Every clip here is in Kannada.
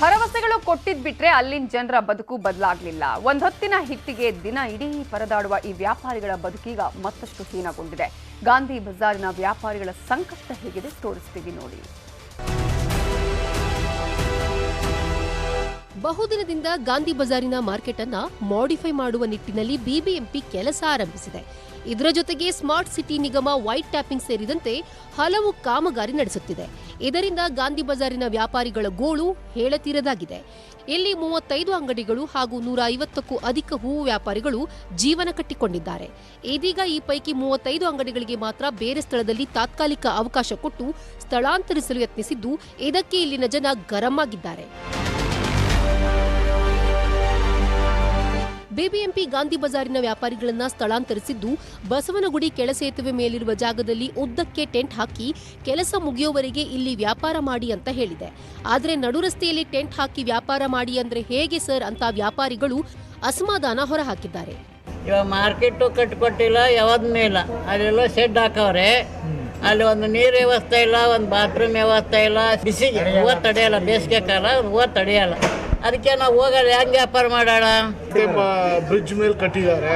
ಭರವಸೆಗಳು ಕೊಟ್ಟಿದ್ ಬಿಟ್ರೆ ಅಲ್ಲಿನ ಜನರ ಬದುಕು ಬದಲಾಗಲಿಲ್ಲ. ಒಂದೊತ್ತಿನ ಹಿಟ್ಟಿಗೆ ದಿನ ಇಡೀ ಪರದಾಡುವ ಈ ವ್ಯಾಪಾರಿಗಳ ಬದುಕೀಗ ಮತ್ತಷ್ಟು ಹೀನಗೊಂಡಿದೆ. ಗಾಂಧಿ ಬಜಾರಿನ ವ್ಯಾಪಾರಿಗಳ ಸಂಕಷ್ಟ ಹೇಗಿದೆ ತೋರಿಸ್ತೀವಿ ನೋಡಿ. ಬಹುದಿನದಿಂದ ಗಾಂಧಿ ಬಜಾರಿನ ಮಾರ್ಕೆಟ್ ಅನ್ನ ಮಾಡಿಫೈ ಮಾಡುವ ನಿಟ್ಟಿನಲ್ಲಿ ಬಿಬಿಎಂಪಿ ಕೆಲಸ ಆರಂಭಿಸಿದೆ. ಇದರ ಜೊತೆಗೆ ಸ್ಮಾರ್ಟ್ ಸಿಟಿ ನಿಗಮ ವೈಟ್ ಟ್ಯಾಪಿಂಗ್ ಸೇರಿದಂತೆ ಹಲವು ಕಾಮಗಾರಿ ನಡೆಸುತ್ತಿದೆ. ಇದರಿಂದ ಗಾಂಧಿ ಬಜಾರಿನ ವ್ಯಾಪಾರಿಗಳ ಗೋಳು ಹೇಳತೀರದಾಗಿದೆ. ಇಲ್ಲಿ 35 ಅಂಗಡಿಗಳು ಹಾಗೂ 150ಕ್ಕೂ ಅಧಿಕ ಹೂವು ವ್ಯಾಪಾರಿಗಳು ಜೀವನ ಕಟ್ಟಿಕೊಂಡಿದ್ದಾರೆ. ಇದೀಗ ಈ ಪೈಕಿ 35 ಅಂಗಡಿಗಳಿಗೆ ಮಾತ್ರ ಬೇರೆ ಸ್ಥಳದಲ್ಲಿ ತಾತ್ಕಾಲಿಕ ಅವಕಾಶ ಕೊಟ್ಟು ಸ್ಥಳಾಂತರಿಸಲು ಯತ್ನಿಸಿದ್ದು, ಇದಕ್ಕೆ ಇಲ್ಲಿನ ಜನ ಗರಂ ಆಗಿದ್ದಾರೆ. ಬಿಬಿಎಂಪಿ ಗಾಂಧಿ ಬಜಾರಿನ ವ್ಯಾಪಾರಿಗಳನ್ನ ಸ್ಥಳಾಂತರಿಸಿದ್ದು, ಬಸವನಗುಡಿ ಕೆಳಸೇತುವೆ ಮೇಲಿರುವ ಜಾಗದಲ್ಲಿ ಉದ್ದಕ್ಕೆ ಟೆಂಟ್ ಹಾಕಿ ಕೆಲಸ ಮುಗಿಯುವವರೆಗೆ ಇಲ್ಲಿ ವ್ಯಾಪಾರ ಮಾಡಿ ಅಂತ ಹೇಳಿದೆ. ಆದರೆ ನಡುರಸ್ತೆಯಲ್ಲಿ ಟೆಂಟ್ ಹಾಕಿ ವ್ಯಾಪಾರ ಮಾಡಿ ಅಂದ್ರೆ ಹೇಗೆ ಸರ್ ಅಂತ ವ್ಯಾಪಾರಿಗಳು ಅಸಮಾಧಾನ ಹೊರಹಾಕಿದ್ದಾರೆ. ಇವಾಗ ಮಾರ್ಕೆಟು ಕಟ್ಟಿಕೊಟ್ಟಿಲ್ಲ, ಯಾವ್ದನ್ನೂ ಇಲ್ಲ. ಅಲ್ಲೆಲ್ಲ ಶೆಡ್ ಹಾಕವ್ರೆ, ಅಲ್ಲಿ ಒಂದು ನೀರು ವ್ಯವಸ್ಥೆ ಇಲ್ಲ, ಒಂದು ಬಾತ್ರೂಮ್ ವ್ಯವಸ್ಥೆ ಇಲ್ಲ. ಬಿಸಿಗೆ ಹೂವು ತಡೆಯಲ್ಲ, ಬೇಸಿಗೆ ಕಾಲ ಹೂವು ತಡೆಯಲ್ಲ. ಅದಕ್ಕೆ ನಾವು ಹೋಗಲ್ಲ, ಹೆಂಗೆ ವ್ಯಾಪಾರ ಮಾಡೋಣ? ಬ್ರಿಡ್ಜ್ ಮೇಲೆ ಕಟ್ಟಿದ್ದಾರೆ,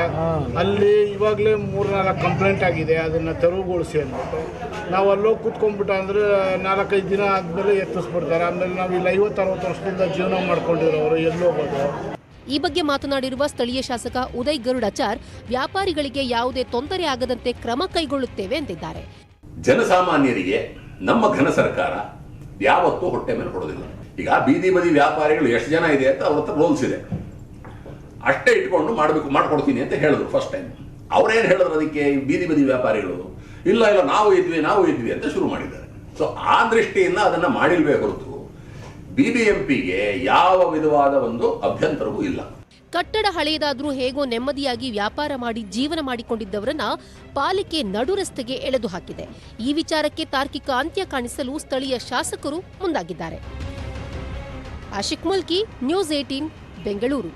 ಅಲ್ಲಿ ಇವಾಗಲೇ 3-4 ಕಂಪ್ಲೇಂಟ್ ಆಗಿದೆ, ಅದನ್ನು ತೆರವುಗೊಳಿಸಿ ಅಂದ್ಬಿಟ್ಟು. ನಾವು ಅಲ್ಲೋಗಿ ಕೂತ್ಕೊಂಡ್ಬಿಟ್ಟು ಅಂದರೆ 4-5 ದಿನ ಆದಮೇಲೆ ಎತ್ತಿಸ್ಬಿಡ್ತಾರೆ. ಆಮೇಲೆ ನಾವು ಇಲ್ಲಿ 50-60 ವರ್ಷದಿಂದ ಜೀವನ ಮಾಡ್ಕೊಂಡಿರೋರು ಎಲ್ಲೋಗೋದು. ಈ ಬಗ್ಗೆ ಮಾತನಾಡಿರುವ ಸ್ಥಳೀಯ ಶಾಸಕ ಉದಯ್ ಗರುಡಾಚಾರ್, ವ್ಯಾಪಾರಿಗಳಿಗೆ ಯಾವುದೇ ತೊಂದರೆ ಆಗದಂತೆ ಕ್ರಮ ಕೈಗೊಳ್ಳುತ್ತೇವೆ ಎಂದಿದ್ದಾರೆ. ಜನಸಾಮಾನ್ಯರಿಗೆ ನಮ್ಮ ಘನ ಸರ್ಕಾರ ಯಾವತ್ತೂ ಹೊಟ್ಟೆ ಮೇಲೆ ಕೊಡೋದಿಲ್ಲ. ಈಗ ಬೀದಿ ಬದಿ ವ್ಯಾಪಾರಿಗಳು ಎಷ್ಟು ಜನ ಇದೆ ಅಂತ ಅವ್ರ ಹತ್ರ ರೂಲ್ಸ್ ಇದೆ, ಅಷ್ಟೇ ಇಟ್ಕೊಂಡು ಮಾಡ್ಕೊಡ್ತೀನಿ ಅಂತ ಹೇಳಿದ್ರು ಫಸ್ಟ್ ಟೈಮ್. ಅವ್ರೇನು ಹೇಳಿದ್ರು ಅದಕ್ಕೆ ಬೀದಿ ಬದಿ ವ್ಯಾಪಾರಿಗಳು? ಇಲ್ಲ ನಾವು ಇದ್ವಿ ಅಂತ ಶುರು ಮಾಡಿದ್ದಾರೆ. ಸೊ ಆ ದೃಷ್ಟಿಯಿಂದ ಅದನ್ನು ಮಾಡಿಲ್ವೇ ಹೊರತು ಬಿಬಿಎಂಪಿಗೆ ಯಾವ ವಿಧವಾದ ಒಂದು ಅಭ್ಯಂತರವೂ ಇಲ್ಲ. ಕಟ್ಟಡ ಹಳೆಯದಾದ್ರೂ ಹೇಗೋ ನೆಮ್ಮದಿಯಾಗಿ ವ್ಯಾಪಾರ ಮಾಡಿ ಜೀವನ ಮಾಡಿಕೊಂಡಿದ್ದವರನ್ನ ಪಾಲಿಕೆ ನಡು ರಸ್ತೆಗೆ ಎಳೆದು ಹಾಕಿದೆ. ಈ ವಿಚಾರಕ್ಕೆ ತಾರ್ಕಿಕ ಅಂತ್ಯ ಕಾಣಿಸಲು ಸ್ಥಳೀಯ ಶಾಸಕರು ಮುಂದಾಗಿದ್ದಾರೆ. ಆಶಿಕ್ ಮುಲ್ಕಿ, ನ್ಯೂಸ್ 18, ಬೆಂಗಳೂರು.